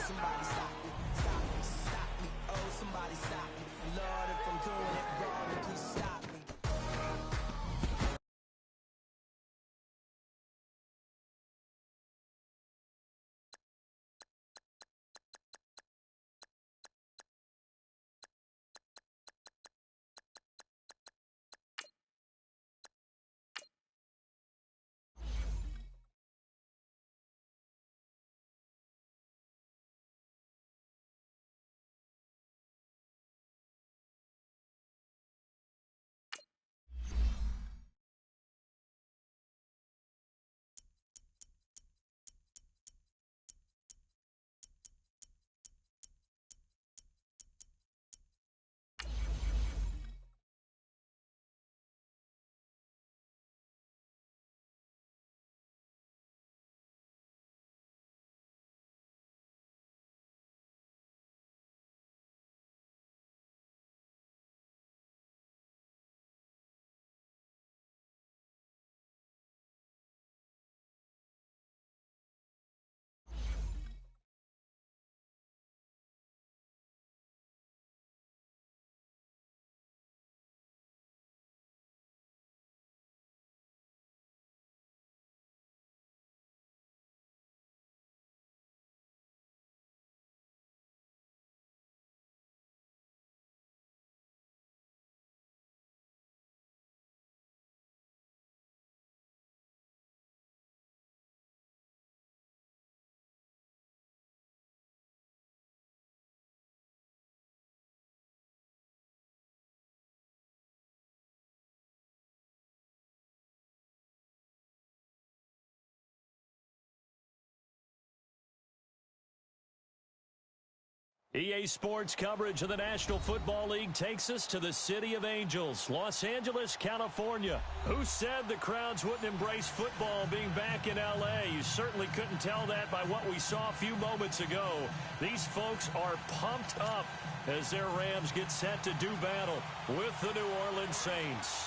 Somebody stop me, stop me, stop me, oh somebody stop me. Lord, if I'm doing it wrong, then please stop me. EA Sports coverage of the National Football League takes us to the City of Angels, Los Angeles, California. Who said the crowds wouldn't embrace football being back in L.A.? You certainly couldn't tell that by what we saw a few moments ago. These folks are pumped up as their Rams get set to do battle with the New Orleans Saints.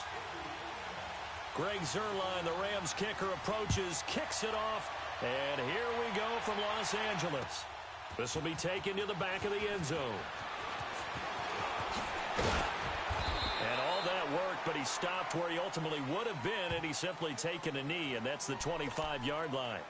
Greg Zuerlein, the Rams kicker, approaches, kicks it off, and here we go from Los Angeles. This will be taken to the back of the end zone. And all that worked, but he stopped where he ultimately would have been, and he's simply taken a knee, and that's the 25-yard line.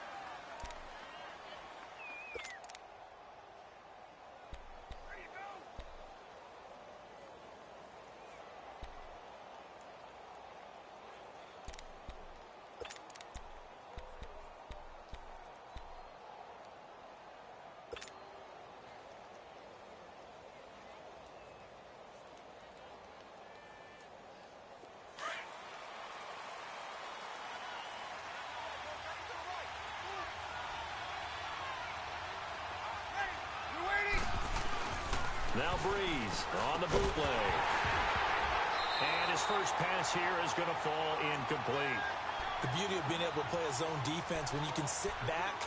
Now Breeze on the bootleg. And his first pass here is going to fall incomplete. The beauty of being able to play a zone defense when you can sit back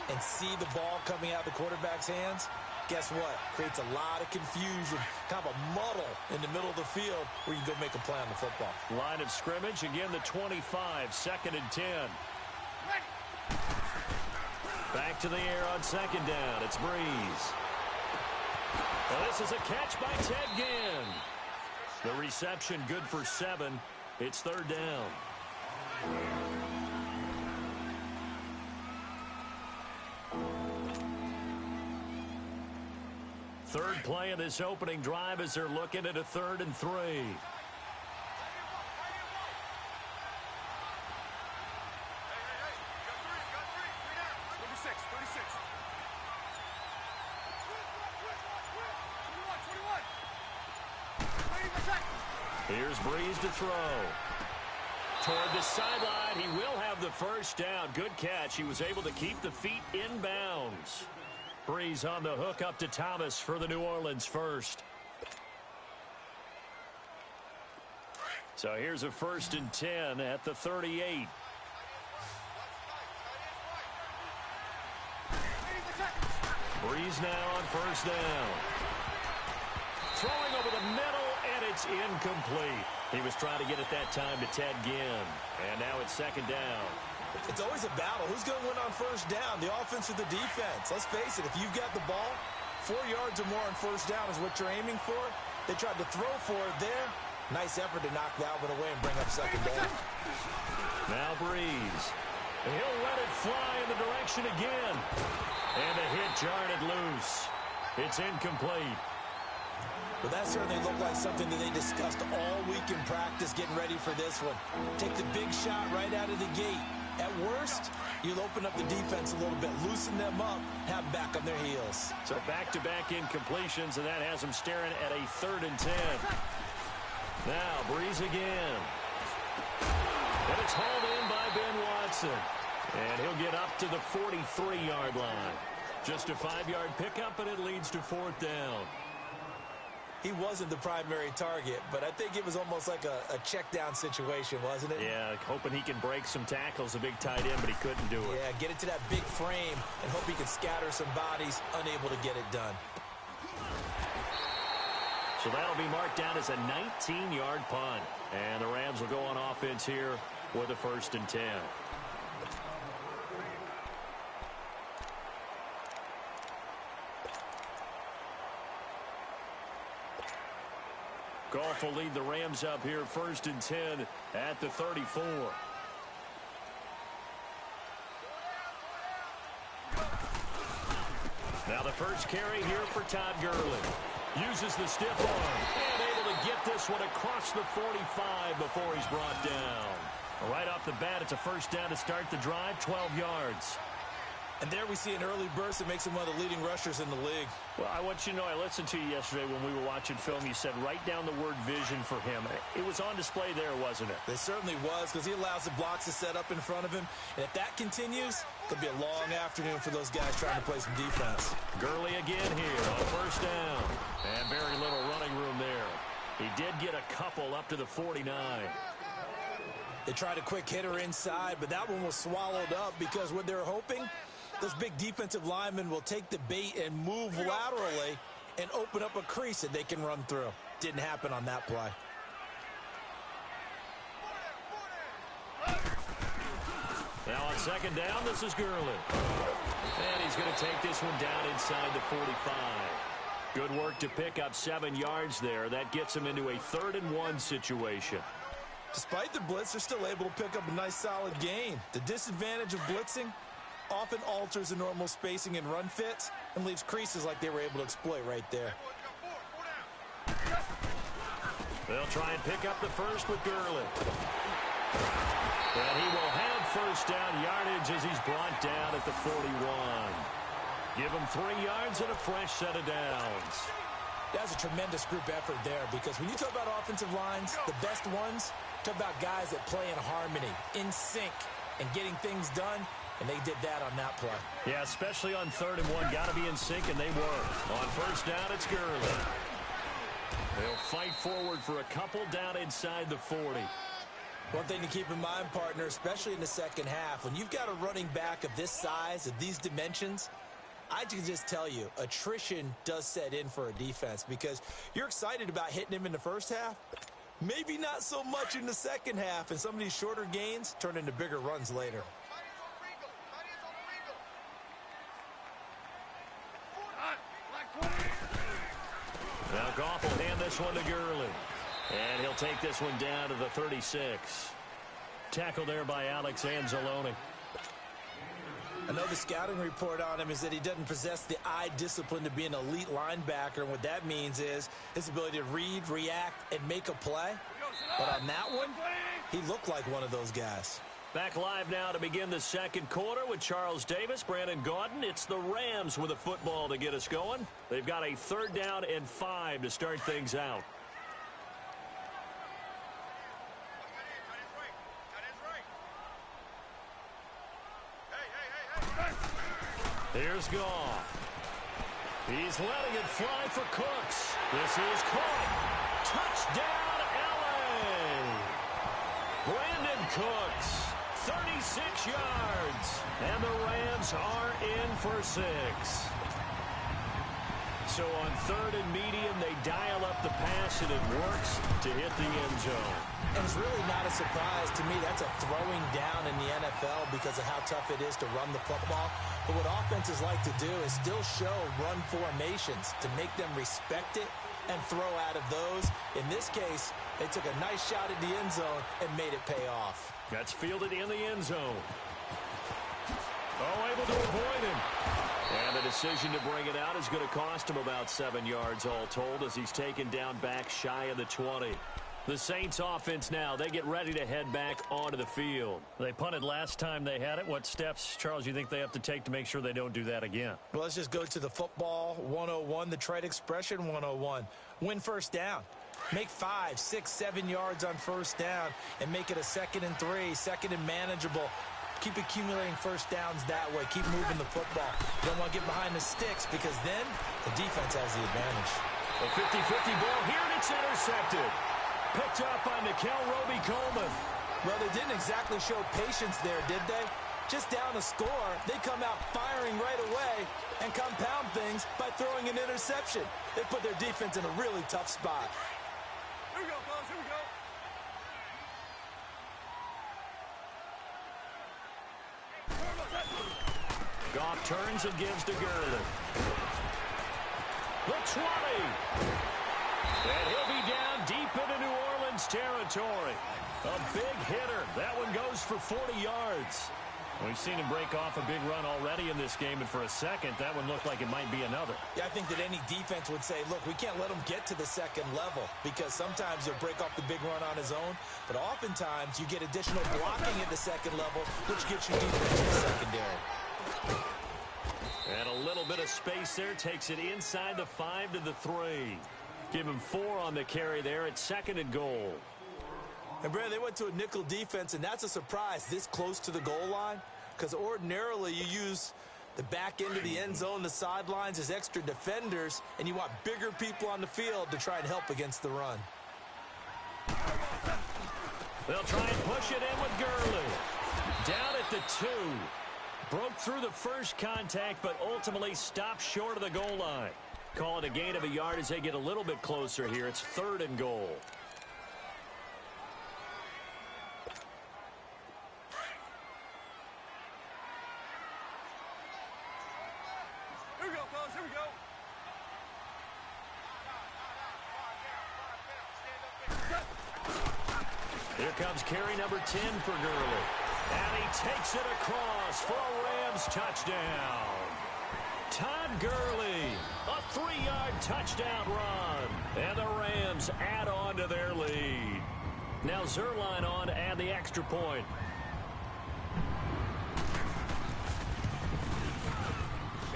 and see the ball coming out of the quarterback's hands, guess what? Creates a lot of confusion, kind of a muddle in the middle of the field where you can go make a play on the football. Line of scrimmage, again the 25, 2nd and 10. Back to the air on 2nd down. It's Breeze. Well, this is a catch by Ted Ginn. The reception good for 7. It's 3rd down. Third play of this opening drive as they're looking at a 3rd and 3. Here's Breeze to throw. Toward the sideline, he will have the first down. Good catch. He was able to keep the feet in bounds. Breeze on the hook up to Thomas for the New Orleans first. So here's a 1st and 10 at the 38. Breeze now on 1st down. Throwing over the middle, and it's incomplete. He was trying to get it that time to Ted Ginn. And now it's 2nd down. It's always a battle. Who's going to win on first down, the offense or the defense? Let's face it, if you've got the ball, 4 yards or more on first down is what you're aiming for. They tried to throw for it there. Nice effort to knock that one away and bring up second down. Now Breeze. He'll let it fly in the direction again. And the hit jarred it loose. It's incomplete. Well, that certainly looked like something that they discussed all week in practice getting ready for this one. Take the big shot right out of the gate. At worst, you'll open up the defense a little bit, loosen them up, have them back on their heels. So back-to-back incompletions, and that has them staring at a 3rd and 10. Now Breeze again. And it's hauled in by Ben Watson. And he'll get up to the 43-yard line. Just a 5-yard pickup, and it leads to 4th down. He wasn't the primary target, but I think it was almost like a check-down situation, wasn't it? Yeah, hoping he can break some tackles, a big tight end, but he couldn't do it. Yeah, get it to that big frame and hope he can scatter some bodies, unable to get it done. So that'll be marked down as a 19-yard punt. And the Rams will go on offense here with a 1st and 10. Goff will lead the Rams up here 1st and 10 at the 34. Now the first carry here for Todd Gurley. Uses the stiff arm and able to get this one across the 45 before he's brought down. Right off the bat, it's a 1st down to start the drive, 12 yards. And there we see an early burst that makes him one of the leading rushers in the league. Well, I want you to know, I listened to you yesterday when we were watching film. You said write down the word vision for him. It was on display there, wasn't it? It certainly was, because he allows the blocks to set up in front of him. And if that continues, it'll be a long afternoon for those guys trying to play some defense. Gurley again here on 1st down. And very little running room there. He did get a couple up to the 49. They tried a quick hitter inside, but that one was swallowed up because what they're hoping, those big defensive linemen will take the bait and move laterally and open up a crease that they can run through. Didn't happen on that play. Now on 2nd down, this is Gurley. And he's going to take this one down inside the 45. Good work to pick up 7 yards there. That gets him into a 3rd and 1 situation. Despite the blitz, they're still able to pick up a nice solid gain. The disadvantage of blitzing often alters the normal spacing and run fits and leaves creases like they were able to exploit right there. They'll try and pick up the first with Gurley. And he will have 1st down yardage as he's brought down at the 41. Give him 3 yards and a fresh set of downs. That's a tremendous group effort there, because when you talk about offensive lines, the best ones, talk about guys that play in harmony, in sync, and getting things done. And they did that on that play. Yeah, especially on 3rd and 1. Got to be in sync, and they were. On 1st down, it's Gurley. They'll fight forward for a couple down inside the 40. One thing to keep in mind, partner, especially in the second half, when you've got a running back of this size, of these dimensions, I can just tell you, attrition does set in for a defense, because you're excited about hitting him in the first half. Maybe not so much in the second half, and some of these shorter gains turn into bigger runs later. Now Goff will hand this one to Gurley. And he'll take this one down to the 36. Tackle there by Alex Anzalone. I know the scouting report on him is that he doesn't possess the eye discipline to be an elite linebacker. And what that means is his ability to read, react, and make a play. But on that one, he looked like one of those guys. Back live now to begin the 2nd quarter with Charles Davis, Brandon Gaudin. It's the Rams with a football to get us going. They've got a 3rd down and 5 to start things out. Here's Goff. He's letting it fly for Cooks. This is caught. Touchdown, L.A. Brandon Cooks, 36 yards. And the Rams are in for 6. So on 3rd and medium, they dial up the pass, and it works to hit the end zone. And it's really not a surprise to me. That's a throwing down in the NFL because of how tough it is to run the football. But what offenses like to do is still show run formations to make them respect it and throw out of those. In this case, they took a nice shot at the end zone and made it pay off. That's fielded in the end zone. Oh, able to avoid him. And the decision to bring it out is going to cost him about 7 yards all told as he's taken down back shy of the 20. The Saints offense now, they get ready to head back onto the field. They punted last time they had it. What steps, Charles, you think they have to take to make sure they don't do that again? Well, let's just go to the football 101, the trade expression 101. Win first down. Make 5, 6, 7 yards on first down and make it a 2nd and 3, 2nd and manageable. Keep accumulating first downs that way. Keep moving the football. You don't want to get behind the sticks because then the defense has the advantage. A 50-50 ball here, and it's intercepted. Picked up by Nickel Roby-Coleman. Well, they didn't exactly show patience there, did they? Just down a score, they come out firing right away and compound things by throwing an interception. They put their defense in a really tough spot. Here we go, fellas. Here we go. Goff turns and gives to Gurley. The 20. And he'll be down deep into New Orleans territory. A big hitter. That one goes for 40 yards. We've seen him break off a big run already in this game, and for a second, that one looked like it might be another. Yeah, I think that any defense would say, look, we can't let him get to the second level because sometimes he'll break off the big run on his own, but oftentimes you get additional blocking at the second level, which gets you deeper into the secondary. And a little bit of space there takes it inside the 5 to the 3. Give him 4 on the carry there at 2nd and goal. And, Brad, they went to a nickel defense, and that's a surprise this close to the goal line because ordinarily you use the back end of the end zone, the sidelines as extra defenders, and you want bigger people on the field to try and help against the run. They'll try and push it in with Gurley. Down at the 2. Broke through the first contact, but ultimately stopped short of the goal line. Call it a gain of a yard as they get a little bit closer here. It's 3rd and goal. Here we go, fellas. Here we go. Here comes carry number 10 for Gurley. And he takes it across for a Rams touchdown. Todd Gurley, a 3-yard touchdown run. And the Rams add on to their lead. Now Zerline on to add the extra point.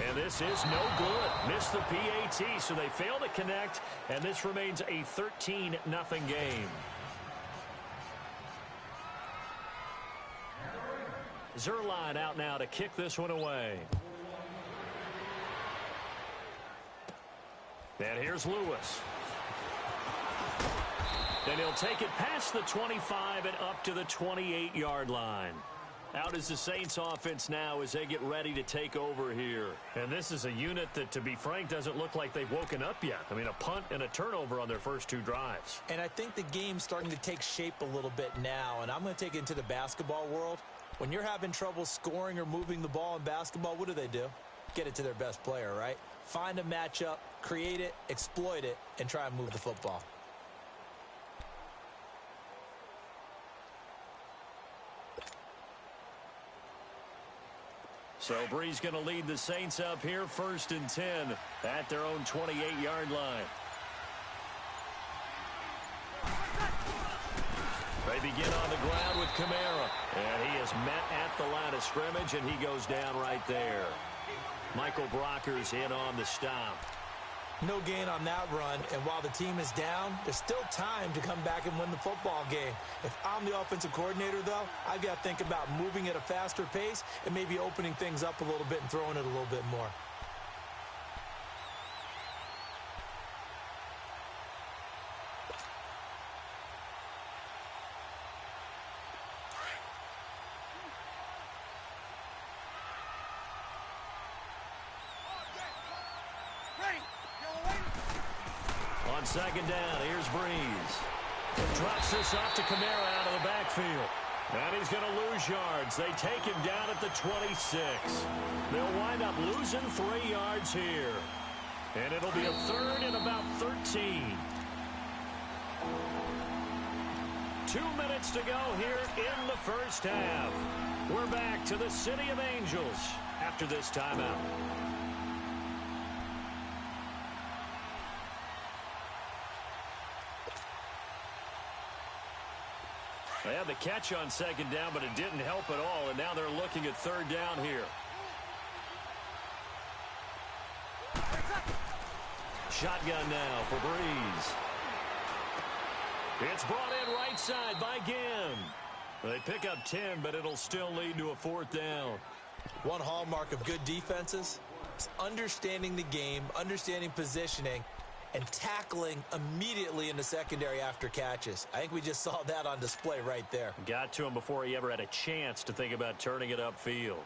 And this is no good. Missed the PAT, so they fail to connect, and this remains a 13-0 game. Zerline out now to kick this one away. And here's Lewis. Then he'll take it past the 25 and up to the 28-yard line. Out is the Saints offense now as they get ready to take over here. And this is a unit that, to be frank, doesn't look like they've woken up yet. I mean, a punt and a turnover on their first 2 drives. And I think the game's starting to take shape a little bit now, and I'm going to take it into the basketball world. When you're having trouble scoring or moving the ball in basketball, what do? Get it to their best player, right? Find a matchup, create it, exploit it, and try and move the football. So Bree's going to lead the Saints up here, 1st and 10 at their own 28-yard line. They begin on the ground with Kamara. And he is met at the line of scrimmage, and he goes down right there. Michael Brocker's in on the stop. No gain on that run, and while the team is down, there's still time to come back and win the football game. If I'm the offensive coordinator, though, I've got to think about moving at a faster pace and maybe opening things up a little bit and throwing it a little bit more. On 2nd down, here's Breeze. Drops this off to Kamara out of the backfield. And he's going to lose yards. They take him down at the 26. They'll wind up losing 3 yards here. And it'll be a third and about 13. 2 minutes to go here in the first half. We're back to the City of Angels after this timeout. They had the catch on second down, but it didn't help at all, and now they're looking at third down here. Shotgun now for Breeze. It's brought in right side by Ginn. They pick up 10, but it'll still lead to a fourth down. One hallmark of good defenses is understanding the game, understanding positioning, and tackling immediately in the secondary after catches. I think we just saw that on display right there. Got to him before he ever had a chance to think about turning it upfield.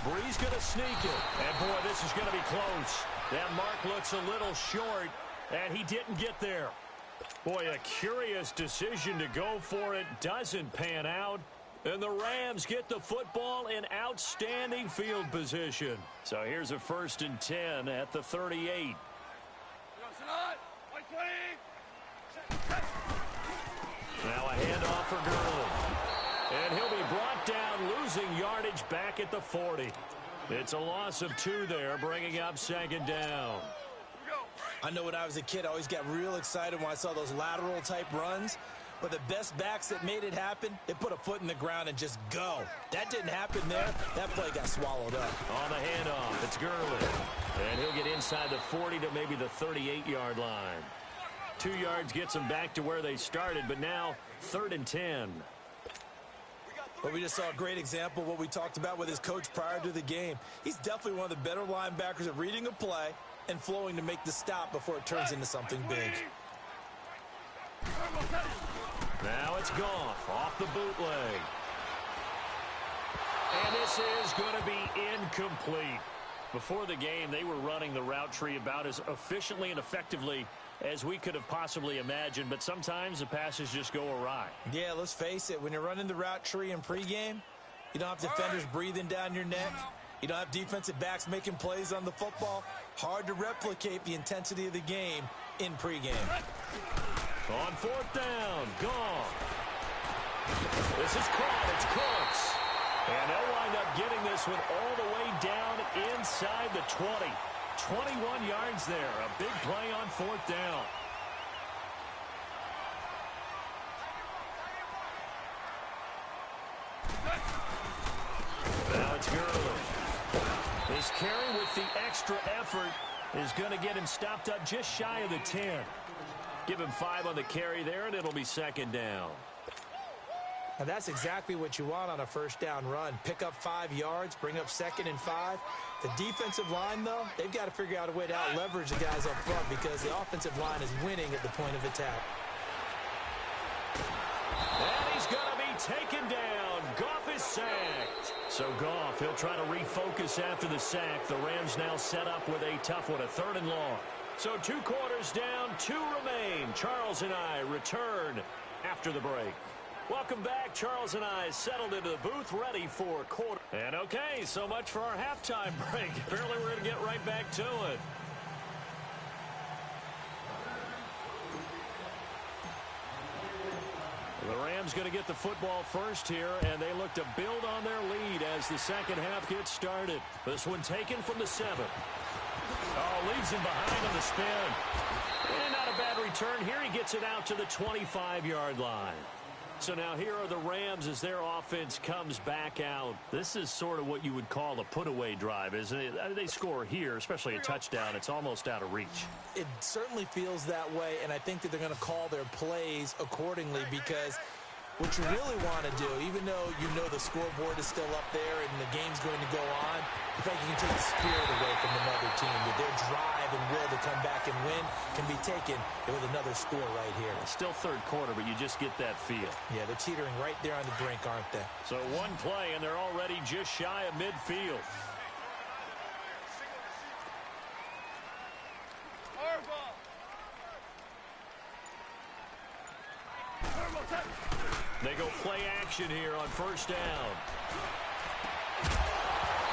Breeze going to sneak it. And, boy, this is going to be close. That mark looks a little short, and he didn't get there. Boy, a curious decision to go for it. Doesn't pan out. And the Rams get the football in outstanding field position. So here's a 1st and 10 at the 38. Now a handoff for Gurley. And he'll be brought down, losing yardage back at the 40. It's a loss of 2 there, bringing up second down. I know when I was a kid, I always got real excited when I saw those lateral-type runs. But the best backs that made it happen, they put a foot in the ground and just go. That didn't happen there. That play got swallowed up. On the handoff, it's Gurley. And he'll get inside the 40 to maybe the 38-yard line. 2 yards gets them back to where they started, but now 3rd and 10. But we just saw a great example of what we talked about with his coach prior to the game. He's definitely one of the better linebackers at reading a play and flowing to make the stop before it turns into something big. Now it's Goff off the bootleg. And this is going to be incomplete. Before the game, they were running the route tree about as efficiently and effectively as we could have possibly imagined, but sometimes the passes just go awry. Yeah, let's face it. When you're running the route tree in pregame, you don't have defenders breathing down your neck. You don't have defensive backs making plays on the football. Hard to replicate the intensity of the game in pregame. On 4th down, Goff. This is caught. It's Cooks. And they'll wind up getting this one all the way down inside the 20. 21 yards there. A big play on 4th down. Now it's Gurley. His carry with the extra effort is going to get him stopped up just shy of the 10. Give him 5 on the carry there, and it'll be 2nd down. And that's exactly what you want on a 1st down run. Pick up 5 yards, bring up 2nd and 5. The defensive line, though, they've got to figure out a way to out-leverage the guys up front because the offensive line is winning at the point of attack. And he's going to be taken down. Goff is sacked. So Goff, he'll try to refocus after the sack. The Rams now set up with a tough one, a 3rd and long. So 2 quarters down, 2 remain. Charles and I return after the break. Welcome back. Charles and I settled into the booth, ready for quarter. And okay, so much for our halftime break. Apparently we're going to get right back to it. The Rams going to get the football first here, and they look to build on their lead as the second half gets started. This one taken from the 7. Oh, leaves him behind on the spin. And not a bad return here. He gets it out to the 25-yard line. So now here are the Rams as their offense comes back out. This is sort of what you would call a put-away drive, isn't it? I mean, they score here, especially a touchdown. It's almost out of reach. It certainly feels that way, and I think that they're going to call their plays accordingly because What you really want to do, even though you know the scoreboard is still up there and the game's going to go on, you think you can take the spirit away from another team, that their drive and will to come back and win can be taken with another score right here. Still third quarter, but you just get that feel. Yeah, they're teetering right there on the brink, aren't they? So one play, and they're already just shy of midfield. They go play action here on first down.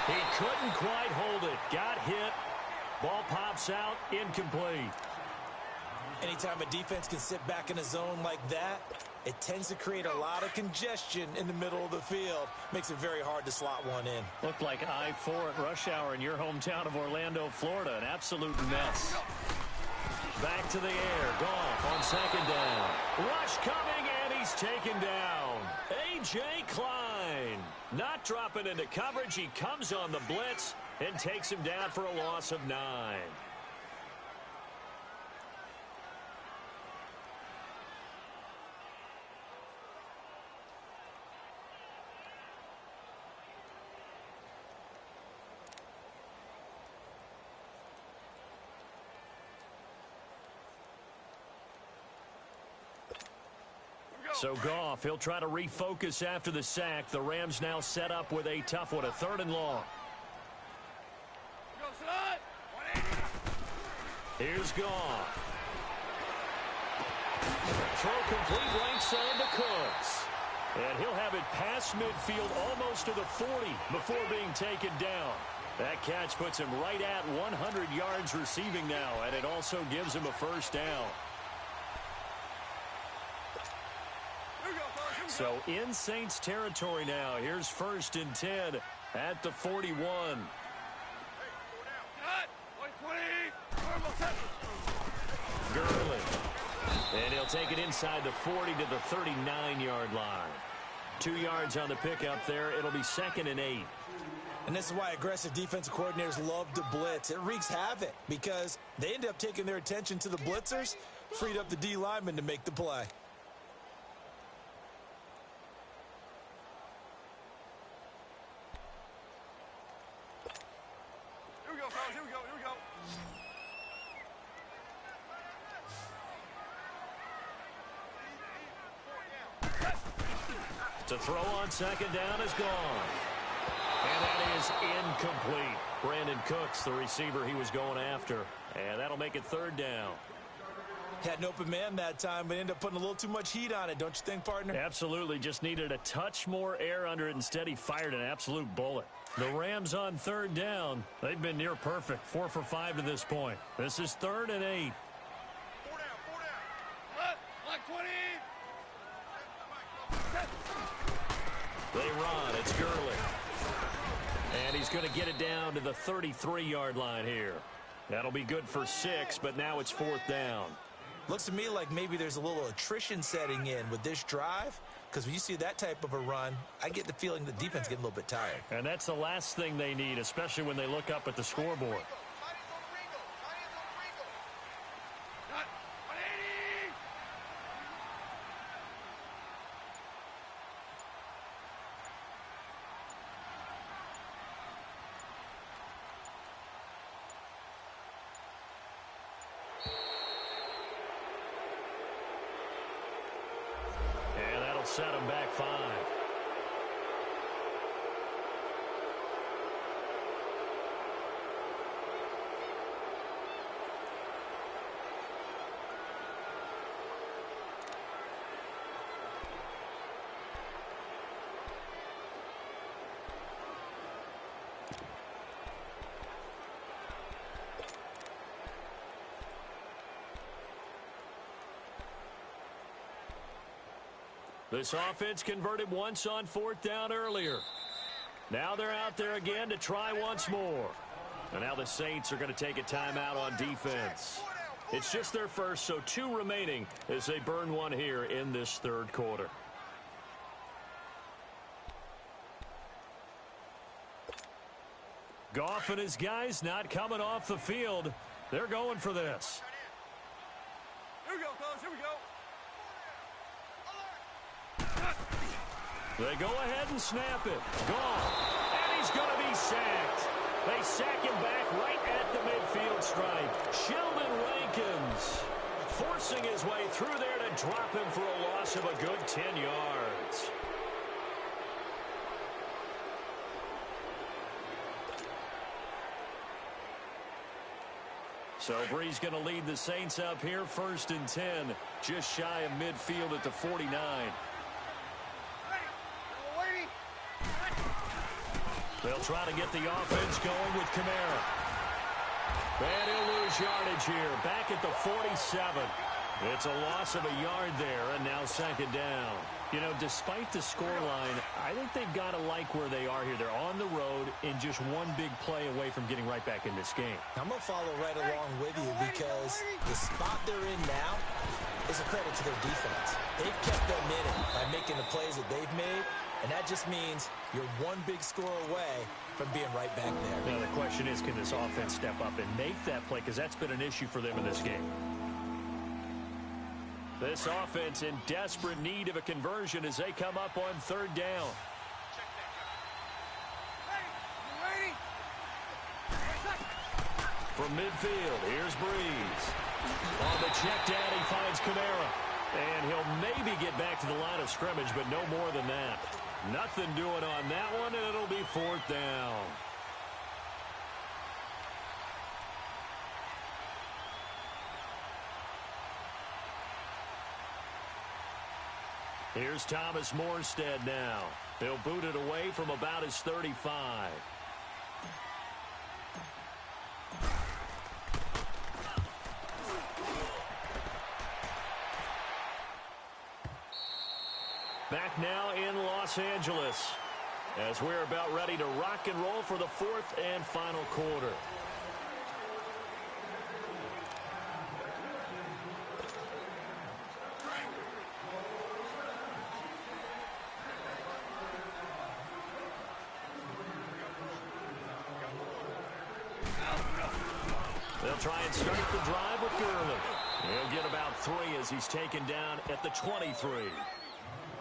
He couldn't quite hold it. Got hit. Ball pops out. Incomplete. Anytime a defense can sit back in a zone like that, it tends to create a lot of congestion in the middle of the field. Makes it very hard to slot one in. Looked like I-4 at rush hour in your hometown of Orlando, Florida. An absolute mess. Back to the air. Goff on second down. Rush coming, and he's taken down. A.J. Klein not dropping into coverage. He comes on the blitz and takes him down for a loss of 9. So Goff, he'll try to refocus after the sack. The Rams now set up with a tough one, a 3rd and long. Here's Goff. Throw complete right side to Cooks. And he'll have it past midfield almost to the 40 before being taken down. That catch puts him right at 100 yards receiving now, and it also gives him a first down. So in Saints territory now. Here's 1st and 10 at the 41. Gurley. And he'll take it inside the 40 to the 39-yard line. 2 yards on the pickup there. It'll be 2nd and 8. And this is why aggressive defensive coordinators love to blitz. It wreaks havoc because they end up taking their attention to the blitzers, freed up the D lineman to make the play. Here we go. To throw on 2nd down is gone. And that is incomplete. Brandon Cooks, the receiver he was going after. And that'll make it 3rd down. Had an open man that time, but ended up putting a little too much heat on it, don't you think, partner? Absolutely. Just needed a touch more air under it. Instead, he fired an absolute bullet. The Rams on 3rd down. They've been near perfect. 4 for 5 to this point. This is 3rd and 8. 4 down. Like 20. They run. It's Gurley. And he's going to get it down to the 33-yard line here. That'll be good for 6, but now it's 4th down. Looks to me like maybe there's a little attrition setting in with this drive, because when you see that type of a run, I get the feeling the defense getting a little bit tired. And that's the last thing they need, especially when they look up at the scoreboard. Set him back 5. This offense converted once on 4th down earlier. Now they're out there again to try once more. And now the Saints are going to take a timeout on defense. It's just their first, so 2 remaining as they burn one here in this 3rd quarter. Goff and his guys not coming off the field. They're going for this. Here we go, fellas. Here we go. They go ahead and snap it. Gone. And he's going to be sacked. They sack him back right at the midfield stripe. Sheldon Rankins forcing his way through there to drop him for a loss of a good 10 yards. So Bree's going to lead the Saints up here, 1st and 10, just shy of midfield at the 49. They'll try to get the offense going with Kamara. And he'll lose yardage here, back at the 47. It's a loss of a yard there, and now 2nd down. You know, despite the scoreline, I think they've got to like where they are here. They're on the road and just one big play away from getting right back in this game. I'm going to follow right along with you because the spot they're in now is a credit to their defense. They've kept them in it by making the plays that they've made, and that just means you're one big score away from being right back there. Now, the question is, can this offense step up and make that play? Because that's been an issue for them in this game. This offense in desperate need of a conversion as they come up on 3rd down. From midfield, here's Breeze. On the check down, he finds Kamara. And he'll maybe get back to the line of scrimmage, but no more than that. Nothing doing on that one, and it'll be 4th down. Here's Thomas Morstead now. He'll boot it away from about his 35. Back now in Los Angeles as we're about ready to rock and roll for the 4th and final quarter. They'll try and start the drive with Gurley. He'll get about 3 as he's taken down at the 23.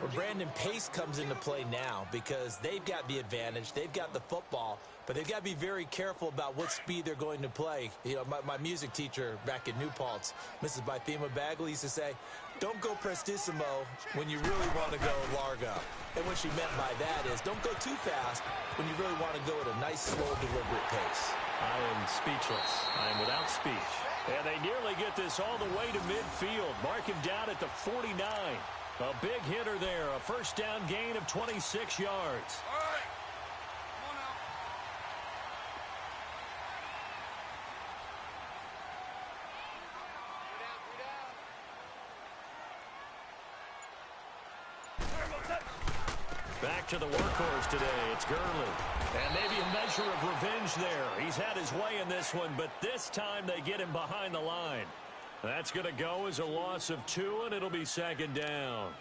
Well, Brandon, pace comes into play now because they've got the advantage. They've got the football, but they've got to be very careful about what speed they're going to play. You know, my music teacher back in New Paltz, Mrs. Bythema Bagley, used to say, don't go prestissimo when you really want to go largo. And what she meant by that is don't go too fast when you really want to go at a nice, slow, deliberate pace. I am speechless. I am without speech. And they nearly get this all the way to midfield. Mark him down at the 49. A big hitter there. A 1st down gain of 26 yards. All right. Come on now. Back to the workhorse today. It's Gurley. And maybe a measure of revenge there. He's had his way in this one, but this time they get him behind the line. That's going to go as a loss of 2, and it'll be 2nd down.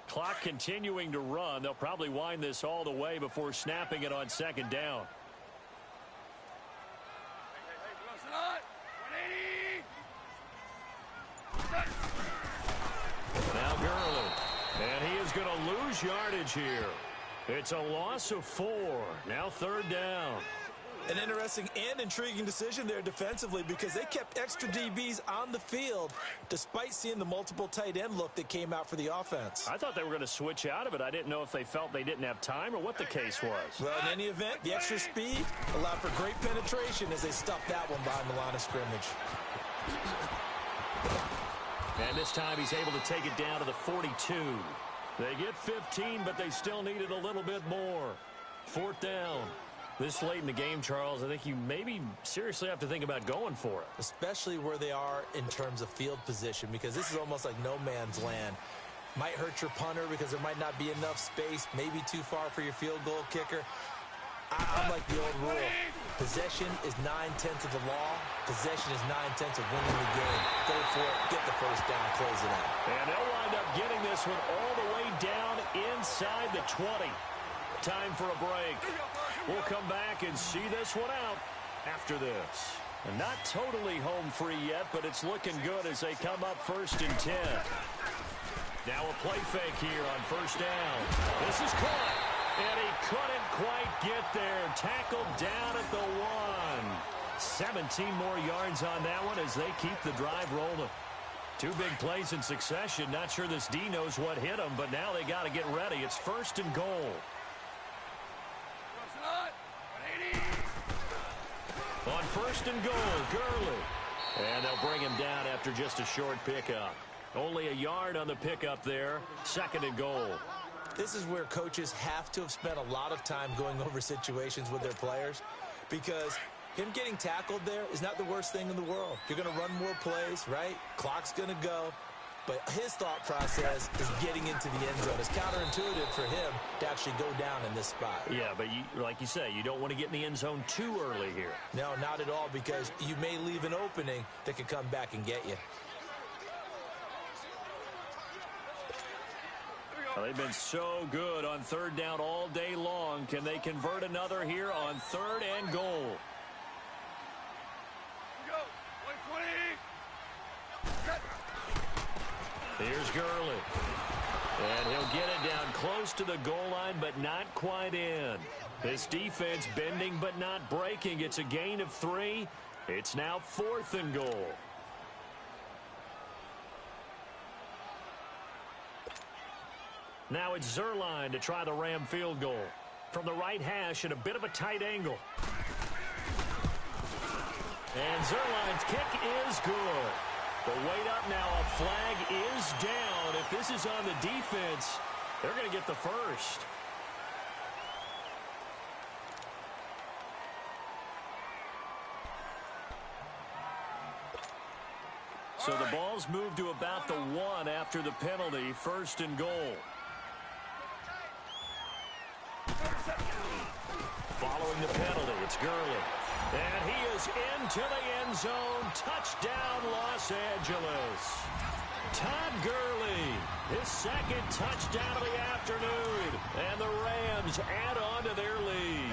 Clock continuing to run. They'll probably wind this all the way before snapping it on 2nd down. Now Gurley. And he is going to lose yardage here. It's a loss of 4. Now 3rd down. An interesting and intriguing decision there defensively because they kept extra DBs on the field despite seeing the multiple tight end look that came out for the offense. I thought they were going to switch out of it. I didn't know if they felt they didn't have time or what the case was. Well, in any event, the extra speed allowed for great penetration as they stuffed that one behind the line of scrimmage. And this time he's able to take it down to the 42. They get 15, but they still needed a little bit more. 4th down. This late in the game, Charles, I think you maybe seriously have to think about going for it. Especially where they are in terms of field position, because this is almost like no man's land. Might hurt your punter because there might not be enough space, maybe too far for your field goal kicker. I'm like the old rule. Possession is 9/10 of the law. Possession is 9/10 of winning the game. Go for it, get the 1st down, close it out. And they'll wind up getting this one all the way down inside the 20. Time for a break. We'll come back and see this one out after this. And not totally home free yet, but it's looking good as they come up 1st and 10. Now a play fake here on 1st down. This is caught, and he couldn't quite get there. Tackled down at the 1. 17 more yards on that one as they keep the drive rolling. 2 big plays in succession. Not sure this D knows what hit them, but now they got to get ready. It's 1st and goal. On 1st and goal, Gurley. And they'll bring him down after just a short pickup. Only a yard on the pickup there. 2nd and goal. This is where coaches have to have spent a lot of time going over situations with their players, because him getting tackled there is not the worst thing in the world. You're going to run more plays, right? Clock's going to go. But his thought process is getting into the end zone. It's counterintuitive for him to actually go down in this spot. Yeah, but like you say, you don't want to get in the end zone too early here. No, not at all, because you may leave an opening that could come back and get you. Well, they've been so good on 3rd down all day long. Can they convert another here on 3rd and goal? Here's Gurley. And he'll get it down close to the goal line, but not quite in. This defense bending but not breaking. It's a gain of 3. It's now 4th and goal. Now it's Zerline to try the Ram field goal. From the right hash at a bit of a tight angle. And Zerline's kick is good. The wait up now, a flag is down. If this is on the defense, they're going to get the first. So the ball's moved to about the 1 after the penalty. 1st and goal. Following the penalty, it's Gurley. And he is into the end zone. Touchdown, Los Angeles. Todd Gurley, his 2nd touchdown of the afternoon. And the Rams add on to their lead.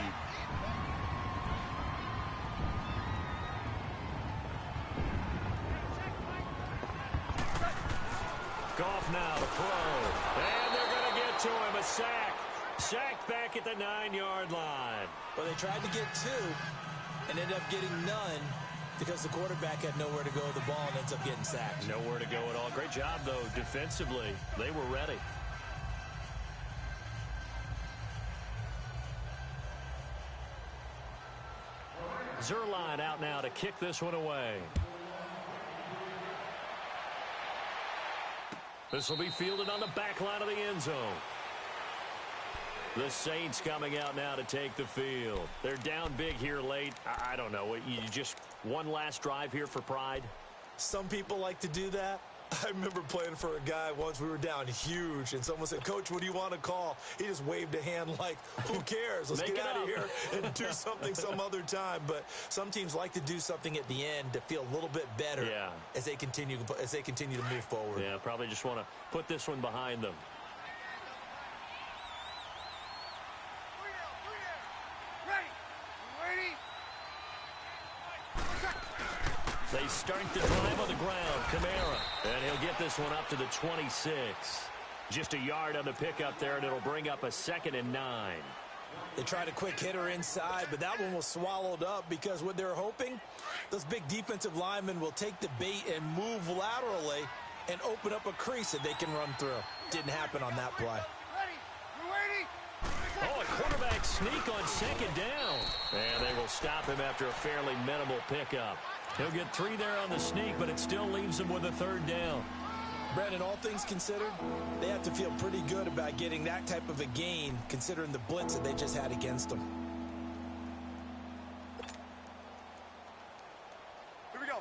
Goff now to throw. And they're going to get to him. A sack. Sacked back at the 9-yard line. Well, they tried to get 2 and ended up getting none because the quarterback had nowhere to go with the ball and ends up getting sacked. Nowhere to go at all. Great job, though, defensively. They were ready. Zerline out now to kick this one away. This will be fielded on the back line of the end zone. The Saints coming out now to take the field. They're down big here late. I don't know. You just one last drive here for pride? Some people like to do that. I remember playing for a guy once. We were down huge, and someone said, "Coach, what do you want to call?" He just waved a hand like, who cares? Let's get out of here and do something some other time. But some teams like to do something at the end to feel a little bit better as they continue to move forward. Yeah, probably just want to put this one behind them. They start the drive on the ground. Kamara. And he'll get this one up to the 26. Just a yard on the pickup there, and it'll bring up a 2nd and 9. They tried a quick hitter inside, but that one was swallowed up because what they're hoping, those big defensive linemen will take the bait and move laterally and open up a crease that they can run through. Didn't happen on that play. Oh, a quarterback sneak on 2nd down. And they will stop him after a fairly minimal pickup. He'll get 3 there on the sneak, but it still leaves him with a 3rd down. Brandon, all things considered, they have to feel pretty good about getting that type of a gain, considering the blitz that they just had against them. Here we go.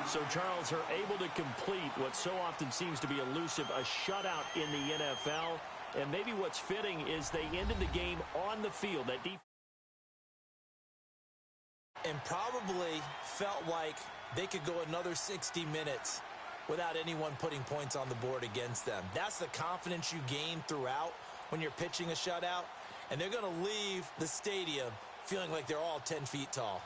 So Charles are able to complete what so often seems to be elusive, a shutout in the NFL. And maybe what's fitting is they ended the game on the field. That defense. And probably felt like they could go another 60 minutes without anyone putting points on the board against them. That's the confidence you gain throughout when you're pitching a shutout, and they're going to leave the stadium feeling like they're all 10 feet tall.